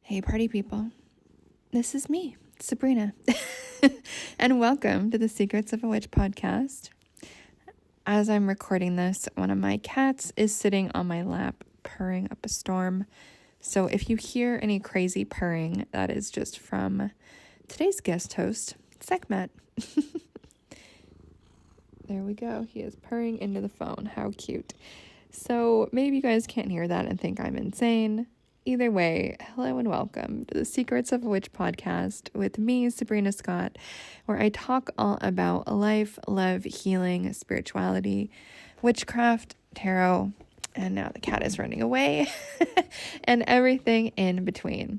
Hey party people, this is me, Sabrina, and welcome to the Secrets of a Witch podcast. As I'm recording this, one of my cats is sitting on my lap purring up a storm, so if you hear any crazy purring, that is just from today's guest host, Sekhmet. There we go, he is purring into the phone, how cute. So maybe you guys can't hear that and think I'm insane. Either way, hello and welcome to the Secrets of a Witch podcast with me, Sabrina Scott, where I talk all about life, love, healing, spirituality, witchcraft, tarot, and now the cat is running away, and everything in between.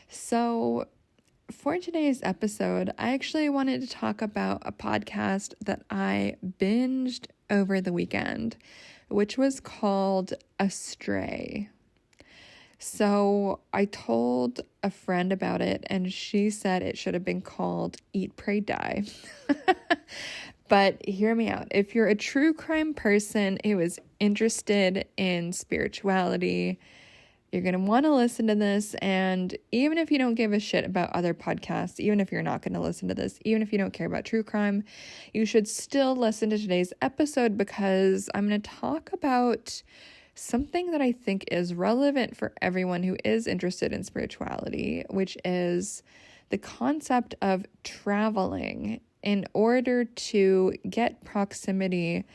So for today's episode, I actually wanted to talk about a podcast that I binged over the weekend, which was called Astray. So I told a friend about it and she said it should have been called Eat, Pray, Die. But hear me out. If you're a true crime person who is interested in spirituality, you're going to want to listen to this. And even if you don't give a shit about other podcasts, even if you're not going to listen to this, even if you don't care about true crime, you should still listen to today's episode because I'm going to talk about something that I think is relevant for everyone who is interested in spirituality, which is the concept of traveling in order to get proximity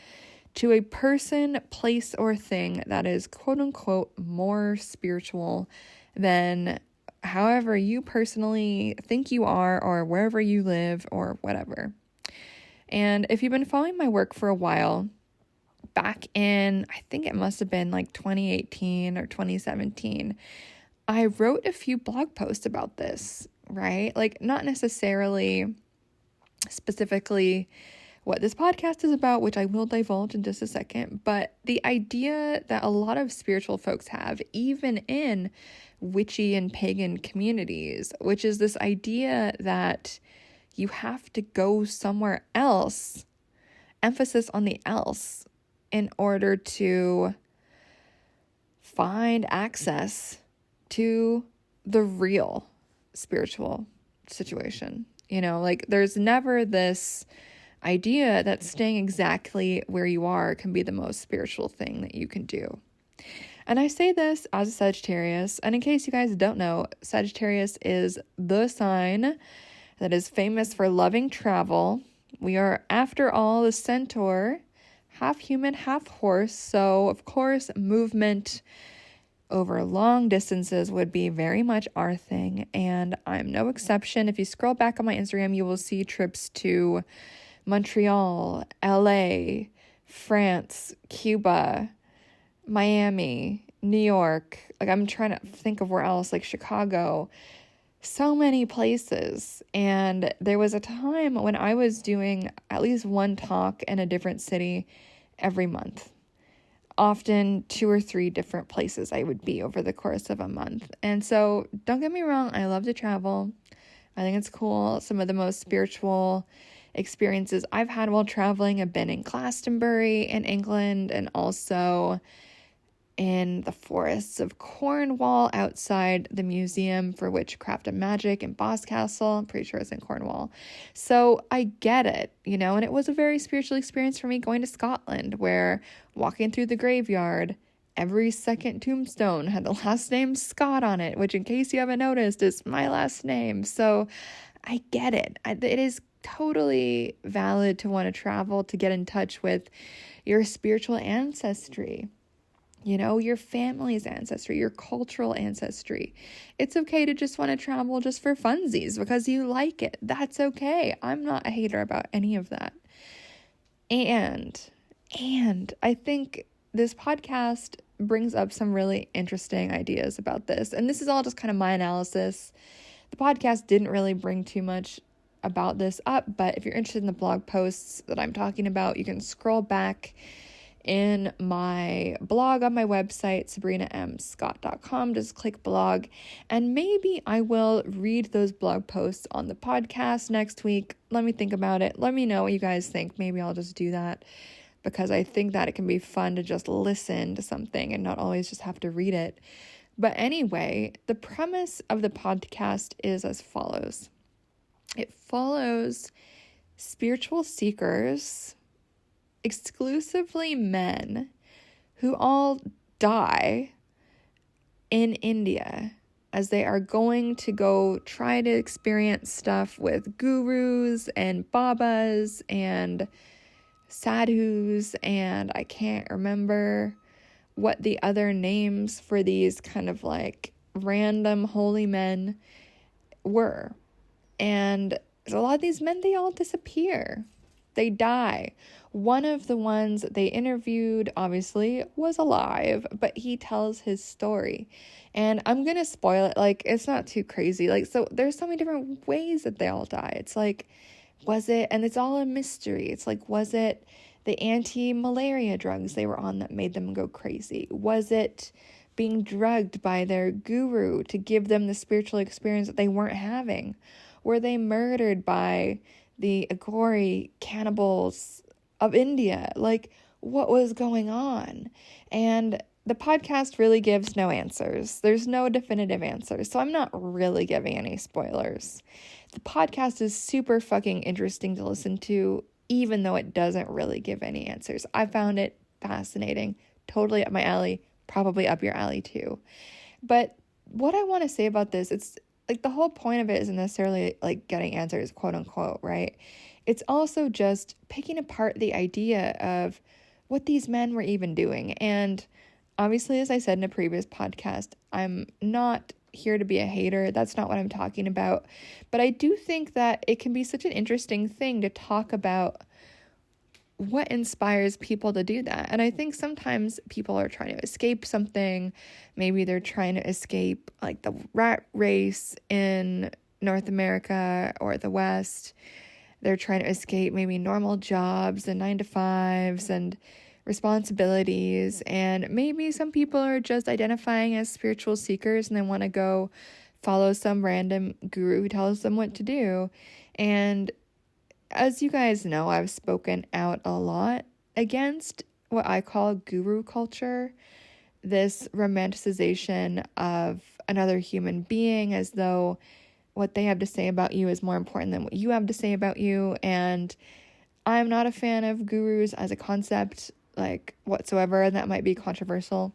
to a person, place, or thing that is quote unquote more spiritual than however you personally think you are or wherever you live or whatever. And if you've been following my work for a while, back in, I think it must have been like 2018 or 2017, I wrote a few blog posts about this, right? Like not necessarily specifically what this podcast is about, which I will divulge in just a second, but the idea that a lot of spiritual folks have, even in witchy and pagan communities, which is this idea that you have to go somewhere else, emphasis on the else, in order to find access to the real spiritual situation. You know, like there's never this idea that staying exactly where you are can be the most spiritual thing that you can do. And I say this as a Sagittarius, and in case you guys don't know, Sagittarius is the sign that is famous for loving travel. We are, after all, the centaur, half human, half horse. So, of course, movement over long distances would be very much our thing. And I'm no exception. If you scroll back on my Instagram, you will see trips to Montreal, LA, France, Cuba, Miami, New York. Like I'm trying to think of where else, like Chicago. So many places. And there was a time when I was doing at least one talk in a different city every month. Often 2 or 3 different places I would be over the course of a month. And so don't get me wrong, I love to travel. I think it's cool. Some of the most spiritual experiences I've had while traveling have been in Glastonbury in England and also in the forests of Cornwall outside the Museum for Witchcraft and Magic in Boscastle. I'm pretty sure it's in Cornwall. So I get it, you know, and it was a very spiritual experience for me going to Scotland, where walking through the graveyard, every second tombstone had the last name Scott on it, which in case you haven't noticed is my last name. So I get it. It is totally valid to want to travel, to get in touch with your spiritual ancestry. You know, your family's ancestry, your cultural ancestry. It's okay to just want to travel just for funsies because you like it. That's okay. I'm not a hater about any of that. And I think this podcast brings up some really interesting ideas about this. And this is all just kind of my analysis. The podcast didn't really bring too much about this up, but if you're interested in the blog posts that I'm talking about, you can scroll back in my blog on my website, sabrinamscott.com. Just click blog, and maybe I will read those blog posts on the podcast next week. Let me think about it. Let me know what you guys think. Maybe I'll just do that because I think that it can be fun to just listen to something and not always just have to read it. But anyway, the premise of the podcast is as follows. It follows spiritual seekers, exclusively men, who all die in India as they are going to go try to experience stuff with gurus and babas and sadhus, and I can't remember what the other names for these kind of like random holy men were. And a lot of these men, they all disappear. They die. One of the ones they interviewed, obviously, was alive, but he tells his story. And I'm going to spoil it. Like, it's not too crazy. Like, so there's so many different ways that they all die. It's like, was it, and it's all a mystery. It's like, was it the anti-malaria drugs they were on that made them go crazy? Was it being drugged by their guru to give them the spiritual experience that they weren't having? Were they murdered by the Aghori cannibals of India? Like, what was going on? And the podcast really gives no answers. There's no definitive answers, so I'm not really giving any spoilers. The podcast is super fucking interesting to listen to, even though it doesn't really give any answers. I found it fascinating, totally up my alley, probably up your alley too. But what I want to say about this, it's like the whole point of it isn't necessarily like getting answers, quote unquote, right? It's also just picking apart the idea of what these men were even doing. And obviously, as I said in a previous podcast, I'm not here to be a hater. That's not what I'm talking about. But I do think that it can be such an interesting thing to talk about what inspires people to do that. And I think sometimes people are trying to escape something. Maybe they're trying to escape like the rat race in North America or the West. They're trying to escape maybe normal jobs and 9-to-5s and responsibilities. And maybe some people are just identifying as spiritual seekers and they want to go follow some random guru who tells them what to do. And as you guys know, I've spoken out a lot against what I call guru culture, this romanticization of another human being as though what they have to say about you is more important than what you have to say about you. And I'm not a fan of gurus as a concept, like whatsoever, and that might be controversial,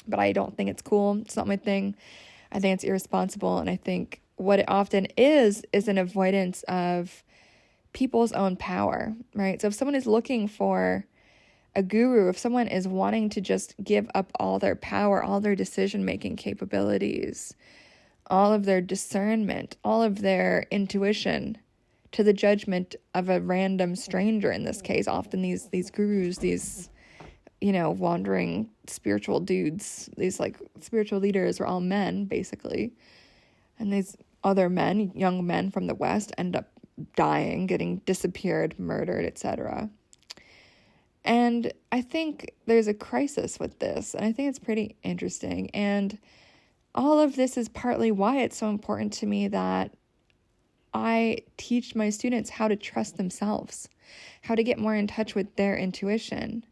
but I don't think it's cool. It's not my thing. I think it's irresponsible, and I think what it often is an avoidance of people's own power, right? So if someone is looking for a guru, if someone is wanting to just give up all their power, all their decision-making capabilities, all of their discernment, all of their intuition to the judgment of a random stranger, in this case, often these gurus, these, wandering spiritual dudes, these like spiritual leaders are all men, basically. And these other men, young men from the West, end up dying, getting disappeared, murdered, etc. And I think there's a crisis with this, and I think it's pretty interesting. And all of this is partly why it's so important to me that I teach my students how to trust themselves, how to get more in touch with their intuition.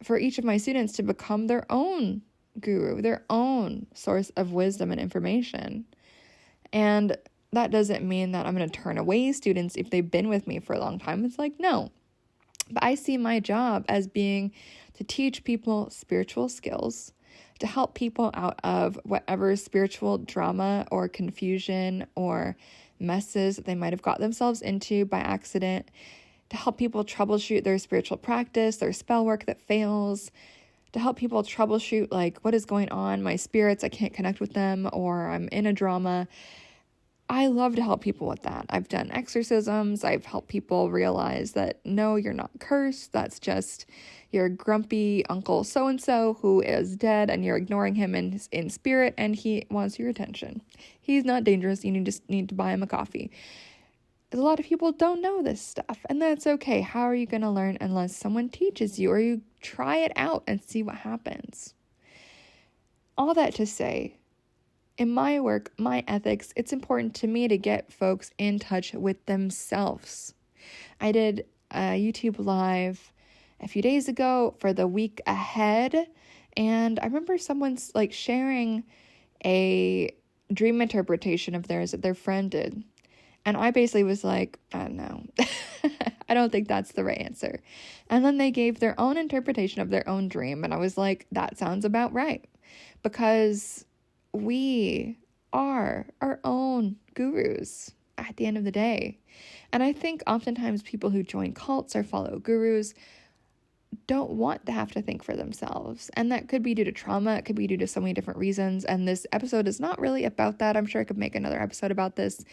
For each of my students to become their own guru, their own source of wisdom and information. And that doesn't mean that I'm going to turn away students if they've been with me for a long time. It's like, no. But I see my job as being to teach people spiritual skills, to help people out of whatever spiritual drama or confusion or messes that they might have got themselves into by accident, to help people troubleshoot their spiritual practice, their spell work that fails, to help people troubleshoot, like, what is going on, my spirits, I can't connect with them, or I'm in a drama. I love to help people with that. I've done exorcisms. I've helped people realize that, no, you're not cursed. That's just your grumpy uncle so-and-so who is dead and you're ignoring him in spirit and he wants your attention. He's not dangerous. You just need to buy him a coffee. A lot of people don't know this stuff, and that's okay. How are you going to learn unless someone teaches you or you try it out and see what happens? All that to say, in my work, my ethics, it's important to me to get folks in touch with themselves. I did a YouTube live a few days ago for the week ahead, And I remember someone's like sharing a dream interpretation of theirs that their friend did. And I basically was like, I don't know. I don't think that's the right answer. And then they gave their own interpretation of their own dream. And I was like, that sounds about right. Because we are our own gurus at the end of the day. And I think oftentimes people who join cults or follow gurus don't want to have to think for themselves. And that could be due to trauma. It could be due to so many different reasons. And this episode is not really about that. I'm sure I could make another episode about this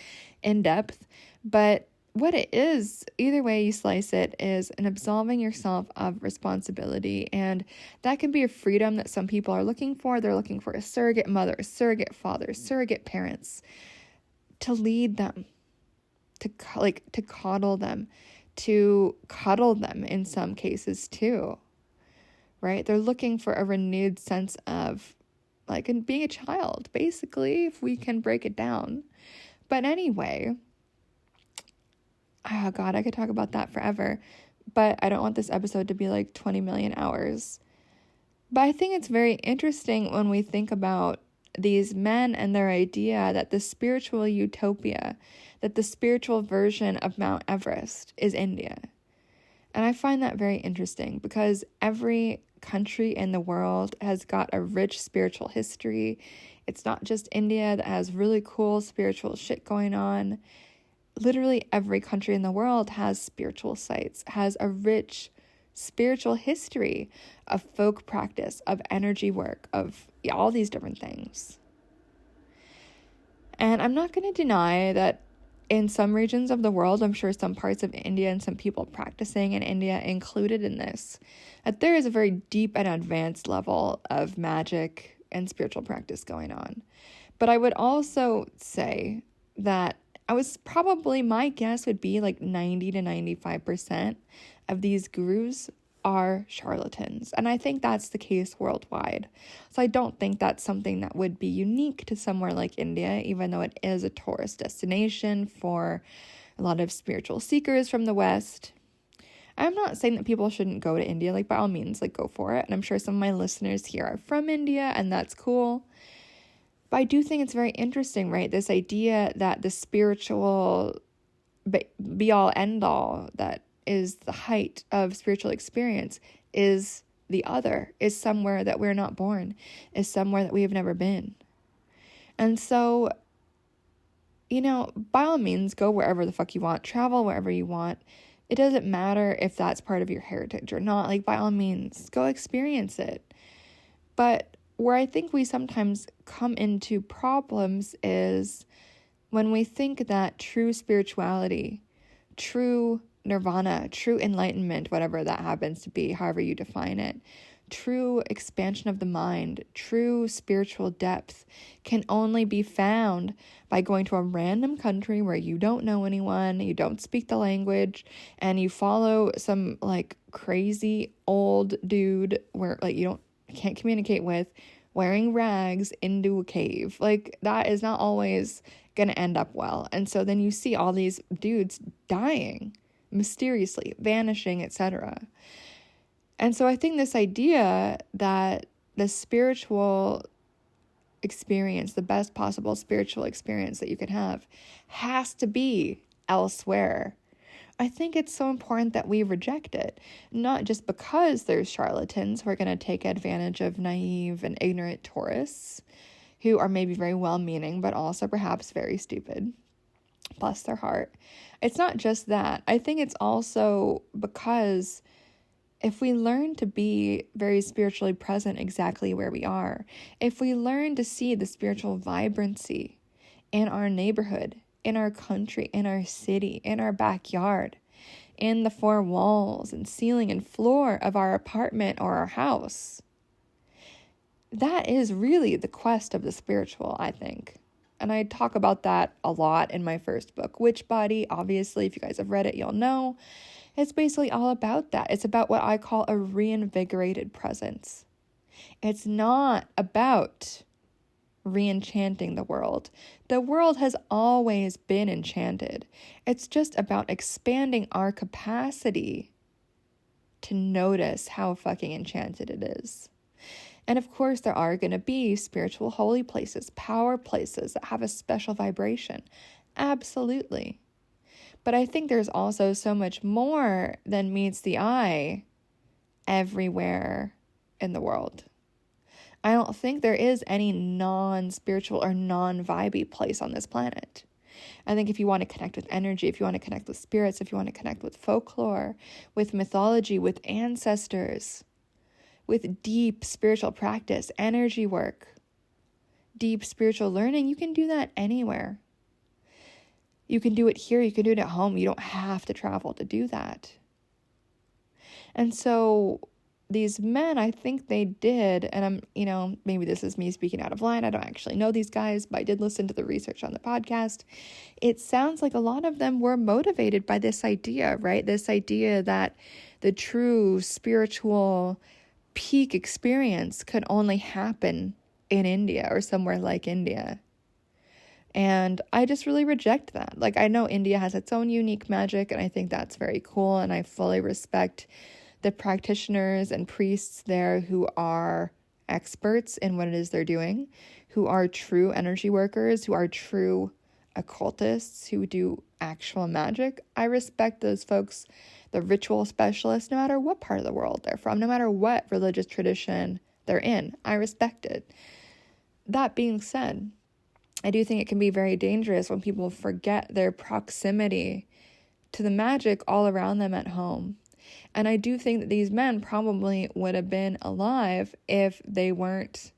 in depth. But what it is, either way you slice it, is an absolving yourself of responsibility. And that can be a freedom that some people are looking for. They're looking for a surrogate mother, a surrogate father, surrogate parents to lead them, to coddle them, to cuddle them in some cases too, right? They're looking for a renewed sense of like being a child, basically, if we can break it down. But anyway, oh God, I could talk about that forever, but I don't want this episode to be like 20 million hours. But I think it's very interesting when we think about these men and their idea that the spiritual utopia, that the spiritual version of Mount Everest is India. And I find that very interesting because every country in the world has got a rich spiritual history. It's not just India that has really cool spiritual shit going on. Literally every country in the world has spiritual sites, has a rich spiritual history of folk practice, of energy work, of all these different things. And I'm not going to deny that in some regions of the world, I'm sure some parts of India and some people practicing in India included in this, that there is a very deep and advanced level of magic and spiritual practice going on. But I would also say that my guess would be like 90 to 95% of these gurus are charlatans. And I think that's the case worldwide. So I don't think that's something that would be unique to somewhere like India, even though it is a tourist destination for a lot of spiritual seekers from the West. I'm not saying that people shouldn't go to India, like by all means, like go for it. And I'm sure some of my listeners here are from India and that's cool. But I do think it's very interesting, right? This idea that the spiritual be-all, end-all, that is the height of spiritual experience, is the other, is somewhere that we're not born, is somewhere that we have never been. And so, by all means, go wherever the fuck you want, travel wherever you want. It doesn't matter if that's part of your heritage or not. Like, by all means, go experience it. But where I think we sometimes come into problems is when we think that true spirituality, true nirvana, true enlightenment, whatever that happens to be, however you define it, true expansion of the mind, true spiritual depth can only be found by going to a random country where you don't know anyone, you don't speak the language, and you follow some like crazy old dude where like you can't communicate with, wearing rags into a cave. Like, that is not always going to end up well. And so then you see all these dudes dying mysteriously, vanishing, etc. And so I think this idea that the spiritual experience, the best possible spiritual experience that you can have, has to be elsewhere. I think it's so important that we reject it, not just because there's charlatans who are going to take advantage of naive and ignorant tourists who are maybe very well-meaning, but also perhaps very stupid. Bless their heart. It's not just that. I think it's also because if we learn to be very spiritually present exactly where we are, if we learn to see the spiritual vibrancy in our neighborhood, in our country, in our city, in our backyard, in the four walls and ceiling and floor of our apartment or our house, that is really the quest of the spiritual, I think. And I talk about that a lot in my first book, Witchbody. Obviously, if you guys have read it, you'll know. It's basically all about that. It's about what I call a reinvigorated presence. It's not about re-enchanting the world. The world has always been enchanted. It's just about expanding our capacity to notice how fucking enchanted it is. And of course, there are going to be spiritual holy places, power places that have a special vibration. Absolutely. But I think there's also so much more than meets the eye everywhere in the world. I don't think there is any non-spiritual or non-vibey place on this planet. I think if you want to connect with energy, if you want to connect with spirits, if you want to connect with folklore, with mythology, with ancestors, with deep spiritual practice, energy work, deep spiritual learning, you can do that anywhere. You can do it here, you can do it at home. You don't have to travel to do that. And so these men, I think they did, and maybe this is me speaking out of line. I don't actually know these guys, but I did listen to the research on the podcast. It sounds like a lot of them were motivated by this idea, right? This idea that the true spiritual peak experience could only happen in India or somewhere like India. And I just really reject that. Like, I know India has its own unique magic, and I think that's very cool, and I fully respect the practitioners and priests there who are experts in what it is they're doing, who are true energy workers, who are true occultists, who do actual magic. I respect those folks, the ritual specialists, no matter what part of the world they're from, no matter what religious tradition they're in. I respect it. That being said, I do think it can be very dangerous when people forget their proximity to the magic all around them at home. And I do think that these men probably would have been alive if they weren't,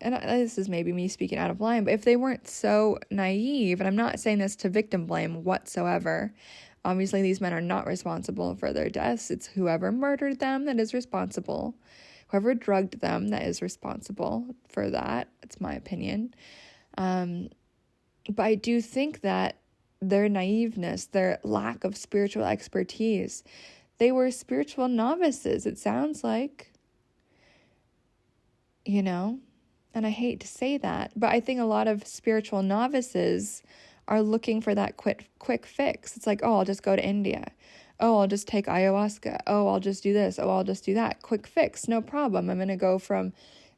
and this is maybe me speaking out of line, but if they weren't so naive, and I'm not saying this to victim blame whatsoever. Obviously, these men are not responsible for their deaths. It's whoever murdered them that is responsible. Whoever drugged them that is responsible for that. It's my opinion. But I do think that their naiveness, their lack of spiritual expertise, they were spiritual novices, it sounds like. And I hate to say that, but I think a lot of spiritual novices are looking for that quick fix. It's like, oh, I'll just go to India. Oh, I'll just take ayahuasca. Oh, I'll just do this. Oh, I'll just do that. Quick fix, no problem. I'm going to go from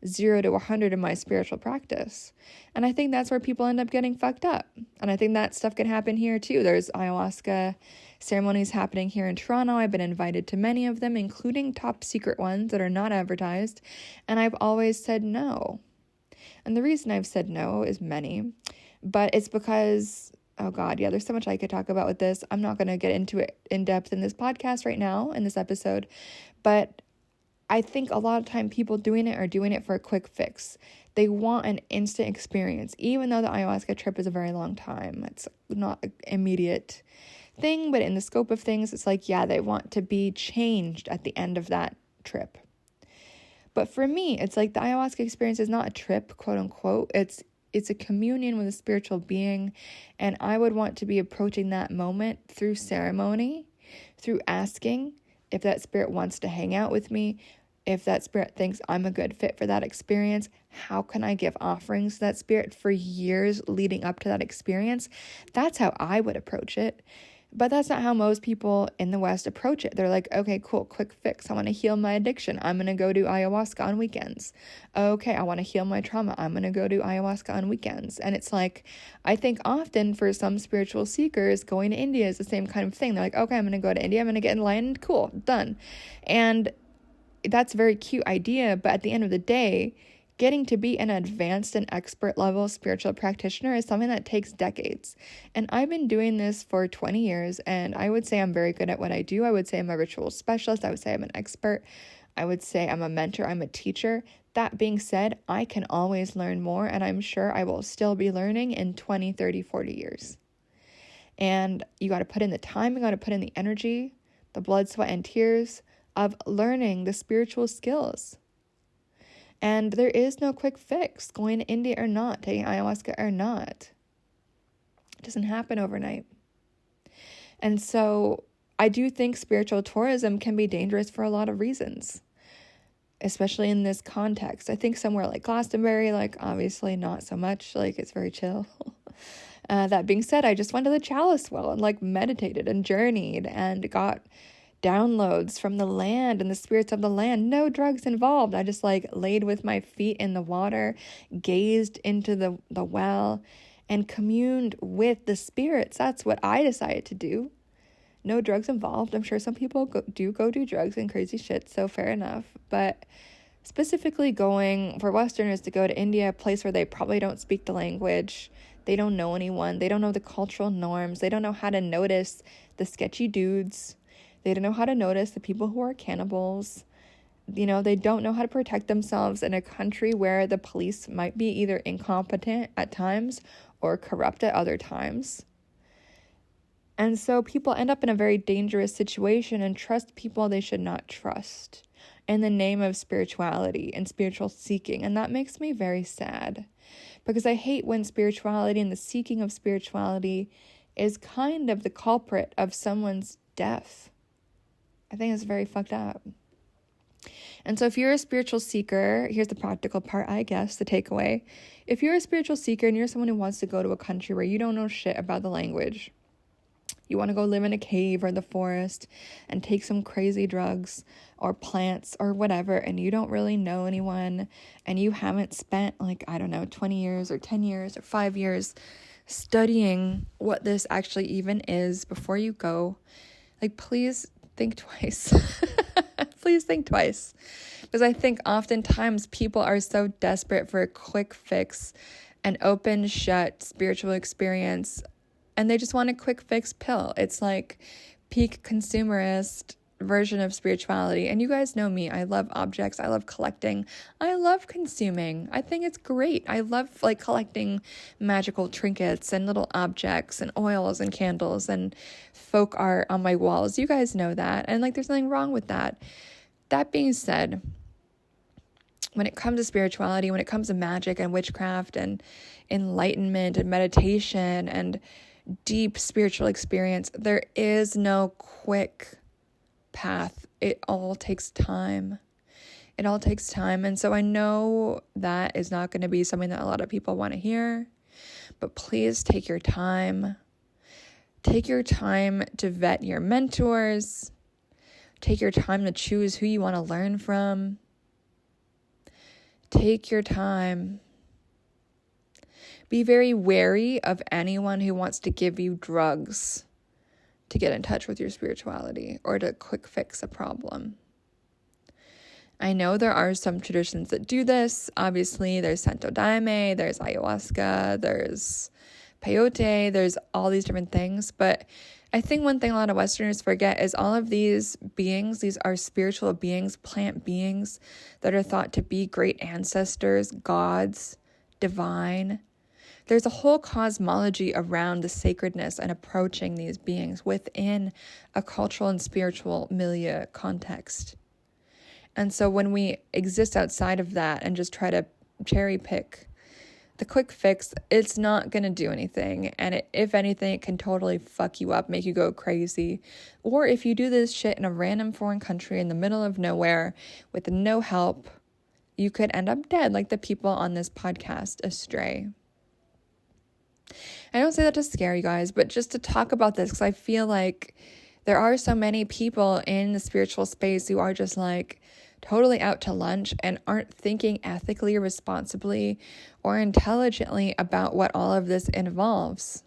0 to 100 in my spiritual practice. And I think that's where people end up getting fucked up. And I think that stuff can happen here too. There's ayahuasca ceremonies happening here in Toronto. I've been invited to many of them, including top secret ones that are not advertised. And I've always said no. And the reason I've said no is many, but it's because, oh God, yeah, there's so much I could talk about with this. I'm not going to get into it in depth in this podcast right now, in this episode, but I think a lot of time people doing it are doing it for a quick fix. They want an instant experience, even though the ayahuasca trip is a very long time. It's not an immediate thing, but in the scope of things, it's like, yeah, they want to be changed at the end of that trip. But for me, it's like the ayahuasca experience is not a trip, quote unquote. It's a communion with a spiritual being, and I would want to be approaching that moment through ceremony, through asking if that spirit wants to hang out with me, if that spirit thinks I'm a good fit for that experience. How can I give offerings to that spirit for years leading up to that experience? That's how I would approach it. But that's not how most people in the West approach it. They're like, okay, cool, quick fix. I want to heal my addiction. I'm going to go do ayahuasca on weekends. Okay, I want to heal my trauma. I'm going to go do ayahuasca on weekends. And it's like, I think often for some spiritual seekers, going to India is the same kind of thing. They're like, okay, I'm going to go to India. I'm going to get enlightened. Cool, done. And that's a very cute idea. But at the end of the day, getting to be an advanced and expert level spiritual practitioner is something that takes decades. And I've been doing this for 20 years, and I would say I'm very good at what I do. I would say I'm a ritual specialist. I would say I'm an expert. I would say I'm a mentor. I'm a teacher. That being said, I can always learn more, and I'm sure I will still be learning in 20, 30, 40 years. And you got to put in the time, you got to put in the energy, the blood, sweat, and tears of learning the spiritual skills. And there is no quick fix, going to India or not, taking ayahuasca or not. It doesn't happen overnight. And so I do think spiritual tourism can be dangerous for a lot of reasons, especially in this context. I think somewhere like Glastonbury, like obviously not so much, like it's very chill. That being said, I just went to the Chalice Well and like meditated and journeyed and got downloads from the land and the spirits of the land. No drugs involved. I just like laid with my feet in the water, gazed into the well, and communed with the spirits. That's what I decided to do. No drugs involved. I'm sure some people do drugs and crazy shit, so fair enough. But specifically going for Westerners to go to India, a place where they probably don't speak the language, they don't know anyone, they don't know the cultural norms, they don't know how to notice the sketchy dudes, they don't know how to notice the people who are cannibals, they don't know how to protect themselves in a country where the police might be either incompetent at times or corrupt at other times. And so people end up in a very dangerous situation and trust people they should not trust in the name of spirituality and spiritual seeking. And that makes me very sad, because I hate when spirituality and the seeking of spirituality is kind of the culprit of someone's death. I think it's very fucked up. And so if you're a spiritual seeker, here's the practical part, I guess, the takeaway. If you're a spiritual seeker and you're someone who wants to go to a country where you don't know shit about the language, you want to go live in a cave or the forest and take some crazy drugs or plants or whatever, and you don't really know anyone, and you haven't spent 20 years or 10 years or 5 years studying what this actually even is before you go, please think twice. Please think twice. Because I think oftentimes people are so desperate for a quick fix, an open, shut spiritual experience, and they just want a quick fix pill. It's like peak consumerist version of spirituality. And you guys know me. I love objects. I love collecting. I love consuming. I think it's great. I love collecting magical trinkets and little objects and oils and candles and folk art on my walls. You guys know that. And there's nothing wrong with that. That being said, when it comes to spirituality, when it comes to magic and witchcraft and enlightenment and meditation and deep spiritual experience, there is no quick path. It all takes time. It all takes time. And so I know that is not going to be something that a lot of people want to hear, but please take your time. Take your time to vet your mentors. Take your time to choose who you want to learn from. Take your time. Be very wary of anyone who wants to give you drugs to get in touch with your spirituality or to quick fix a problem. I know there are some traditions that do this. Obviously, there's Santo Daime, there's ayahuasca, there's peyote, there's all these different things. But I think one thing a lot of Westerners forget is all of these beings, these are spiritual beings, plant beings that are thought to be great ancestors, gods, divine. There's a whole cosmology around the sacredness and approaching these beings within a cultural and spiritual milieu context. And so when we exist outside of that and just try to cherry pick the quick fix, it's not going to do anything. And if anything, it can totally fuck you up, make you go crazy. Or if you do this shit in a random foreign country in the middle of nowhere with no help, you could end up dead like the people on this podcast, Astray. I don't say that to scare you guys, but just to talk about this, because I feel like there are so many people in the spiritual space who are just totally out to lunch and aren't thinking ethically, responsibly, or intelligently about what all of this involves.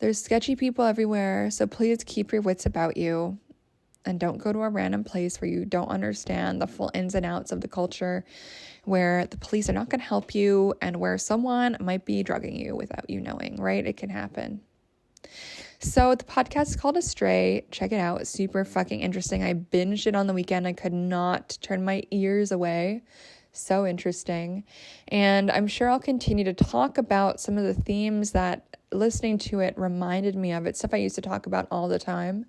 There's sketchy people everywhere, so please keep your wits about you and don't go to a random place where you don't understand the full ins and outs of the culture, where the police are not going to help you and where someone might be drugging you without you knowing, right? It can happen. So the podcast is called Astray. Check it out. It's super fucking interesting. I binged it on the weekend. I could not turn my ears away. So interesting. And I'm sure I'll continue to talk about some of the themes that listening to it reminded me of. It's stuff I used to talk about all the time.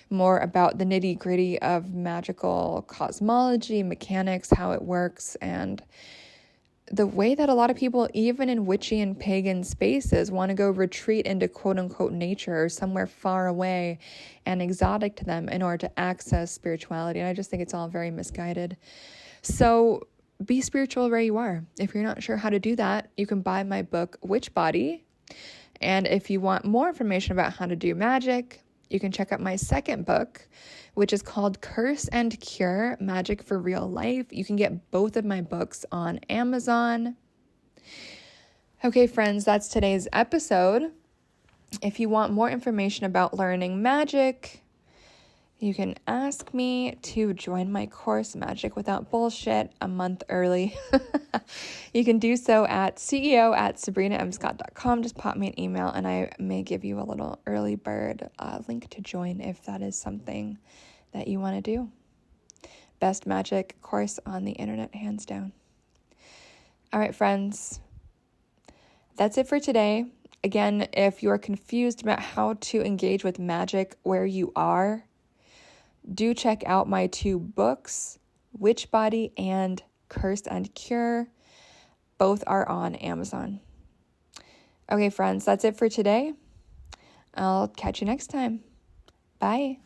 More about the nitty-gritty of magical cosmology, mechanics, how it works, and the way that a lot of people, even in witchy and pagan spaces, want to go retreat into quote-unquote nature or somewhere far away and exotic to them in order to access spirituality. And I just think it's all very misguided. So be spiritual where you are. If you're not sure how to do that, you can buy my book, Witch Body. And if you want more information about how to do magic, you can check out my second book, which is called Curse and Cure: Magic for Real Life. You can get both of my books on Amazon. Okay, friends, that's today's episode. If you want more information about learning magic, you can ask me to join my course, Magic Without Bullshit, a month early. You can do so at ceo@sabrinamscott.com. Just pop me an email and I may give you a little early bird link to join if that is something that you want to do. Best magic course on the internet, hands down. All right, friends. That's it for today. Again, if you're confused about how to engage with magic where you are, do check out my 2 books, Witch Body and Curse and Cure. Both are on Amazon. Okay, friends, that's it for today. I'll catch you next time. Bye.